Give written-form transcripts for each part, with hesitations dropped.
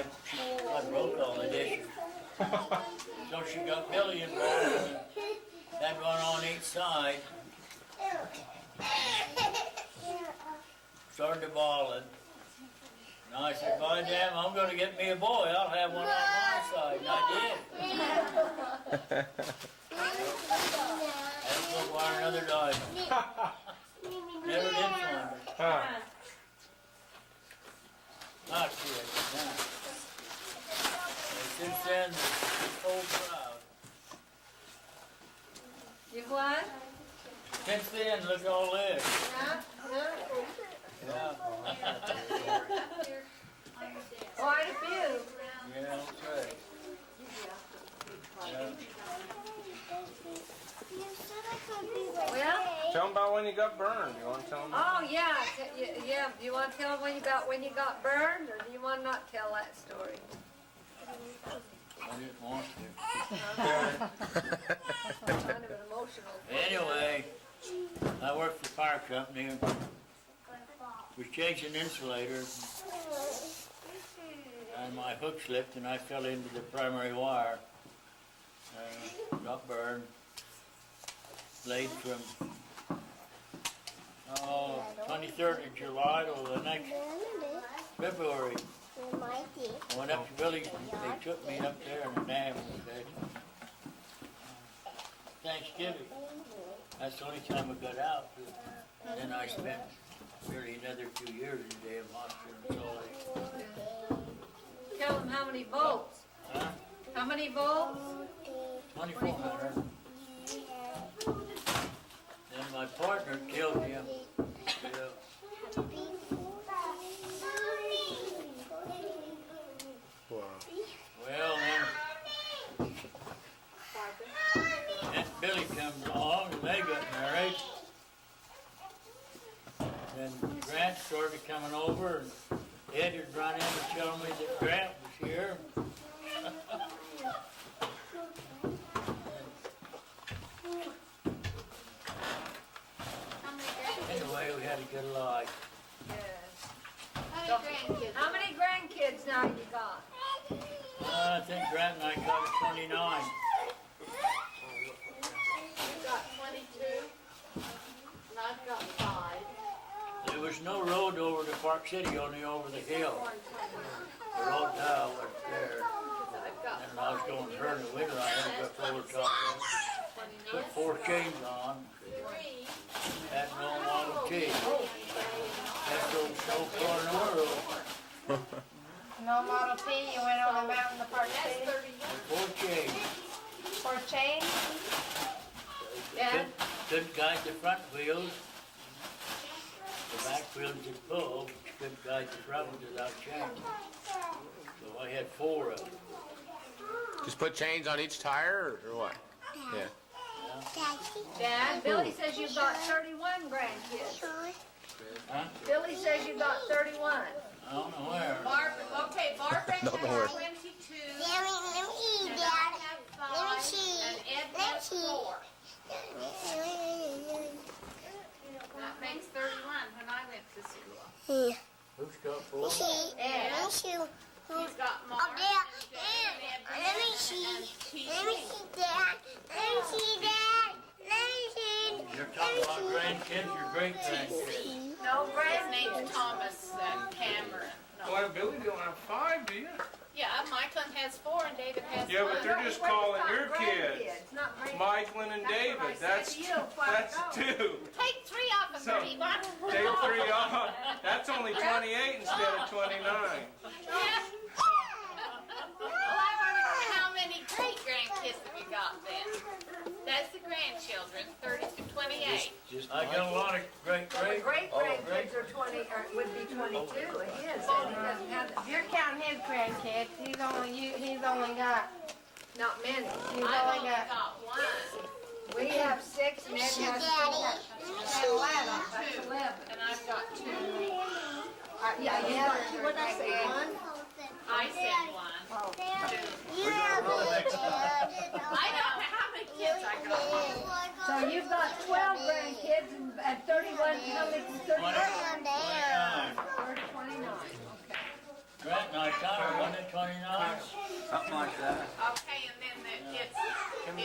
I broke all the dishes. So she got Billy involved, and had one on each side. Started to bawling. And I said, by damn, I'm going to get me a boy. I'll have one on my side. And I did. Had to go buy another dog. Never did find her. Not yet. No. And since then, they're so proud. You what? Since then, look at all this. Yeah. Quite a few. Yeah, that's right. Yeah. Well, Tell them about when you got burned. You want to tell them? oh yeah, yeah. Do you want to tell when you got burned, or do you want to not tell that story? I didn't want to. Kind of an emotional. Anyway, I worked for a fire company and was changing insulator, and my hook slipped and I fell into the primary wire and got burned. Laid from 23rd of July to the next February. I went up to Billy, they took me up there in the dam and said, Thanksgiving. That's the only time I got out. And then I spent nearly another 2 years in the damn hospital. Tell them how many volts. Huh? How many volts? 2,400. Then my partner killed him. Yeah. Wow. Well, then Billy comes along and they got married. Then Grant started coming over and Ed had run in and tell me that Grant was here. Anyway, we had a good life. Yes. How many grandkids? How many grandkids now you got? I think Grant and I got 29. You've got 22, and I've got 5. There was no road over to Park City, only over the hill. The road now was there. I've got And I was going to her in the winter, I had to go roller top on. Put 4 chains on. 3. Had no Model T. Had no snow car in the world. No Model T, you went on the mountain to Park That's City 31. 4 chains. for a change? Yeah. Couldn't guide the front wheels. The back wheels would pull, but you couldn't guide the front ones without chains. So I had 4 of them. Just put chains on each tire or what? Yeah. Dad, Billy says you've got 31 grandkids. Huh? Billy says you've got 31. I don't know where. Barbara Don't know where. has 22, and I have 5, and Ed has 4. That makes 31 when I went to school. Who's got 4? Ed, he's got Mark, and You're talking about grandkids or great grandkids? No his grandkids. name's Thomas and Cameron. No. Well, Billy don't have 5, do you? Yeah, Michaelin has 4 and David has Yeah, 5. but they're just calling your kids. Grandkids, not grandkids. Michaelin and That's what I David. said That's to you a while that's ago. 2. Take 3 off of So, 31. Take 3 off. That's only 28 instead of 29. Yeah. Well, I want to know how many great grandkids have you got then? That's the grandchildren, 30 to 28. I got a lot of great The great Oh, grandkids are 20, or would be 22, and his, and he doesn't have, If you're counting his grandkids, he's only got, not many. he's I've only only got got 1, We have 6, and Ed has 4. 11, that's 11. and I've got 2. Yeah, you have 2, what did I say, 1? I said 1. Oh. 2. I don't know how many kids I got. So you've got 12 grandkids and 31, how many, 31? 29. 29, okay. Grant and I counted 1 at Something like that. Okay, and then it's 31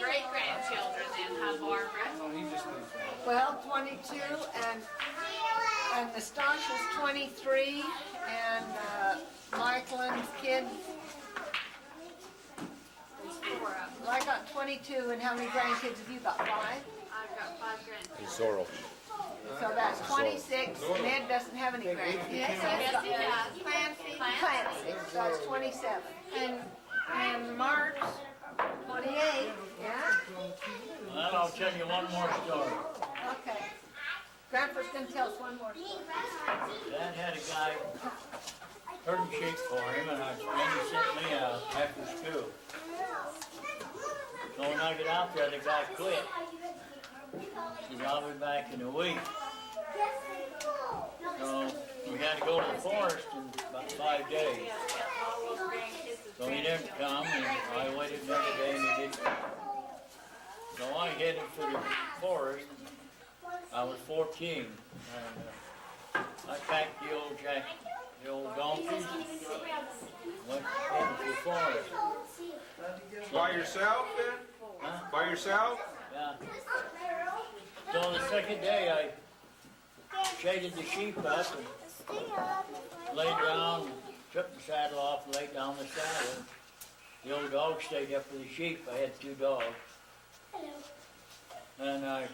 great grandchildren then, huh, Barbara? Well, 22 and Nastacia's 23 and Michaelin's kid. There's 4 of them. Well, I got 22 and how many grandkids have you got? 5? I've got 5 grandchildren. Zorro. So that's 26. Ned doesn't have any grandkids. Yes, he does. Clancy. Clancy, so that's 27. And March, 28, yeah? Well, I'll tell you one more story. Okay. Grandpa's gonna tell us one more story. Dad had a guy herding sheep for him, and then he sent me out after school. So when I get out there, the guy quit. He said, I'll be back in a week. So we had to go to the forest in about 5 days. So he didn't come, and I waited another day, and he didn't come. So I headed for the forest. I was 14, and I packed the old donkeys, went into the forest. By yourself then? Huh? By yourself? Yeah. So the second day, I shaded the sheep up and laid down, took the saddle off, and laid down the saddle. The old dog stayed up with the sheep. I had 2 dogs. And I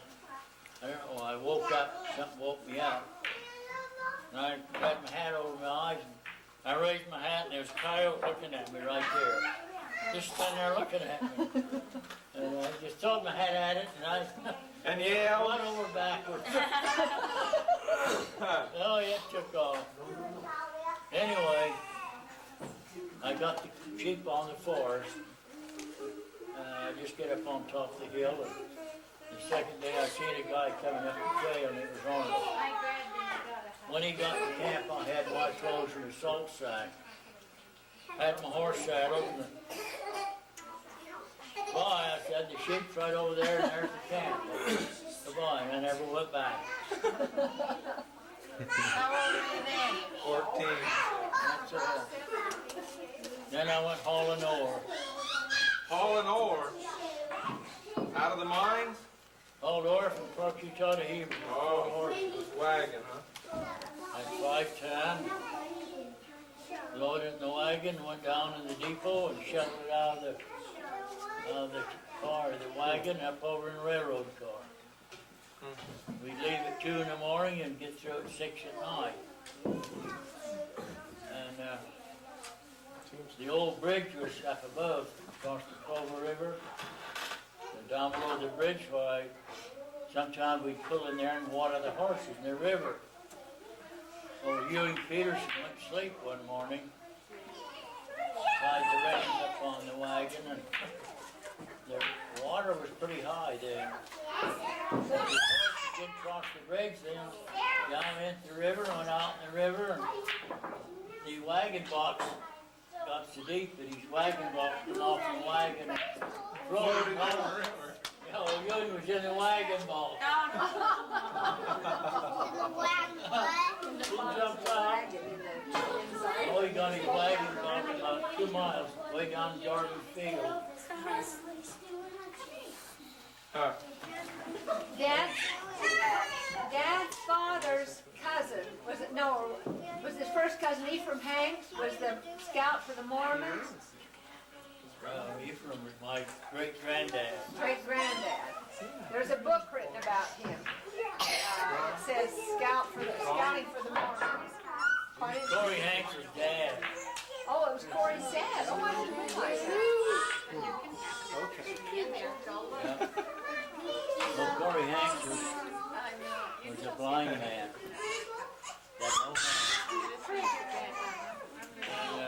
don't know, I woke up, something woke me up. And I had my hat over my eyes, and I raised my hat, and there was a coyote looking at me right there. Just standing there looking at me. And I just threw my hat at it, and I And yeah, went over backwards. Oh, it took off. Anyway, I got the sheep on the forest. I just get up on top of the hill, and the second day I seen a guy coming up the trail, and it was Arnold. When he got to camp, I had my clothes in a salt sack. I had my horse saddled, and goodbye, I said, the sheep's right over there, and there's the camp. Goodbye, and I never went back. how old were you then? 14. That's all. Then I went hauling ore. Hauling ore. Out of the mines? Hauled ore from Clark, Utah to Hebrew. Oh, wagon, huh? I had 5 ton. Loaded it in the wagon, went down in the depot and shoved it out of the car, the wagon, up over in the railroad car. We'd leave at 2 in the morning and get through at 6 at night. And the old bridge was up above, across the Clover River. And down below the bridge, why sometimes we'd pull in there and water the horses in the river. Well, Ewing Peterson went to sleep one morning, tied the reins up on the wagon, and the water was pretty high then. The horses didn't cross the bridge, then down into the river, went out in the river, and the wagon box got so deep that his wagon box came off the wagon and floated over. Oh, Ewing was in the wagon box. Oh, he got his wagon box about 2 miles, way down Jordan Field. Huh. Dad's father's cousin, was it, no, was his first cousin Ephraim Hanks, was the scout for the Mormons? Ephraim was my great-granddad. Great-granddad. There's a book written about him. It says Scouting for the Mormons. Corey Hanks' dad. Oh, it was Corey's dad. Oh, I didn't realize that. Yeah. Well, Corey Hanks was a blind man. Got no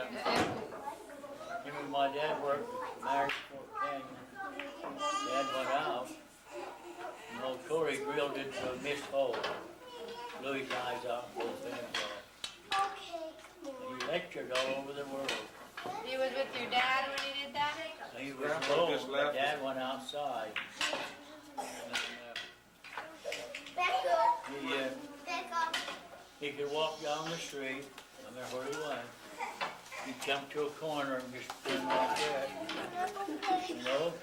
hand. Him and my dad worked married at Fort Canyon. Dad went out. And old Corey grilled into a missed hole. Blew his eyes out and both ends off. He lectured all over the world. He was with your dad when he did that? He was Grandpa old, just but left. Dad went outside. And, he could walk down the street, no matter where he went. He He'd come to a corner and just stand like that, you know?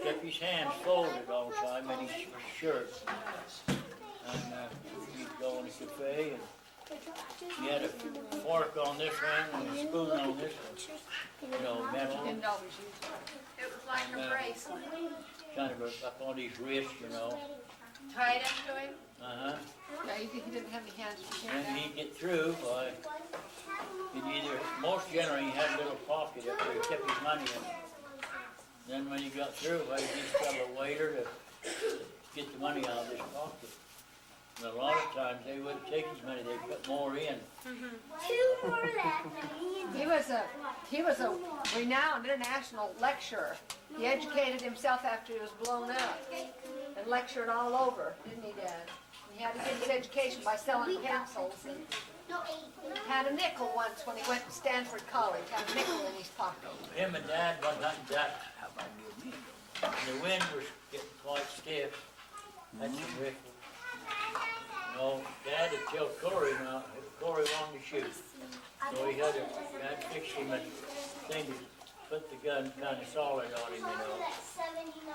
Kept his hands folded all the time in his shirt. And he'd go in the cafe and he had a fork on this one and a spoon on this one, you know, metal, Didn't always use it. It was like a bracelet. kind of up on his wrist, you know. Tied up to him. Uh-huh. Yeah, he didn't have any hands to carry And that. he'd get through by, he'd either, most generally he had a little pocket up there, he kept his money in. Then when he got through, he'd just tell the waiter to get the money out of his pocket. And a lot of times they wouldn't take his money, they'd put more in. He was a renowned international lecturer. He educated himself after he was blown up and lectured all over, didn't he, Dad? He had to get his education by selling pencils and had a nickel once when he went to Stanford College, had a nickel in his pocket. Him and Dad, one night, Dad, how about you? And the wind was getting quite stiff, had some riffles. You know, Dad had tell Corey now, if Corey wanted to shoot. So he had fixed him a thing to put the gun kind of solid on him, you know.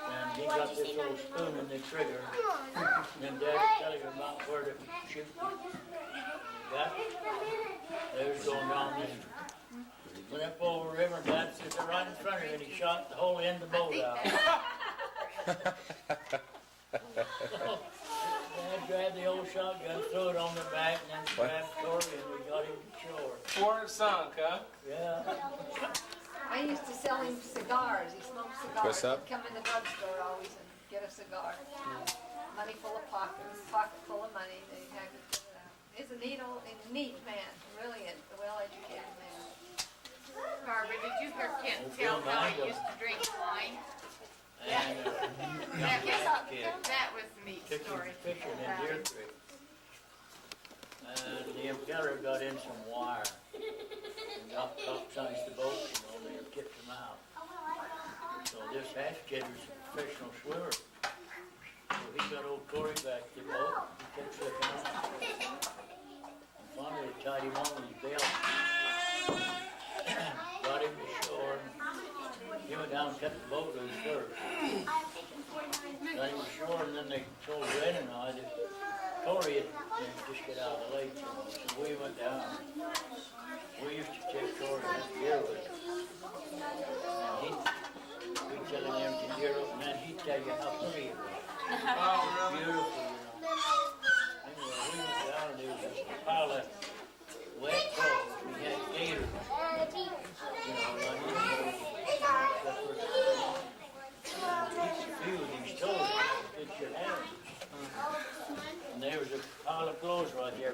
And he got this little spoon in the trigger. And then Dad was telling him about where to shoot. Got it? They was going down this. Went up over the river, and Dad sits there right in front of him, and he shot the whole end of the boat out. Dad grabbed the old shotgun, threw it on the back, and then grabbed Corey, and we got him to shore. Before it sunk, huh? Yeah. I used to sell him cigars. He smoked cigars. What's up? He'd come in the drugstore always and get a cigar. Money full of pockets, pocket full of money. They had to give it out. He's a neat man, really a well-educated man. Barbara, did you hear Kent tell how he used to drink wine? And That young was, kid that was a neat took him story. fishing in Deer Creek. And the impeller got in some wire. And got capsized the boat, you know, they tipped him out. So this Hatch kid was a professional swimmer. So he got old Corey back to the boat, he kept slipping out. And finally they tied him on with his belt. Got him to shore. He went down and cut the boat loose first. Got him to shore, and then they told Red and I that Corey had just get out of the lake, you know. So we went down. We used to take Corey and deer with us. And we'd tell him empty deer up, and then he'd tell you how pretty it was. Oh, really? Beautiful, you know. Anyway, we went down, and there was a pile of wet clothes. We had gators. You know, like few of these toes, good shit happens. And there was a pile of clothes right there.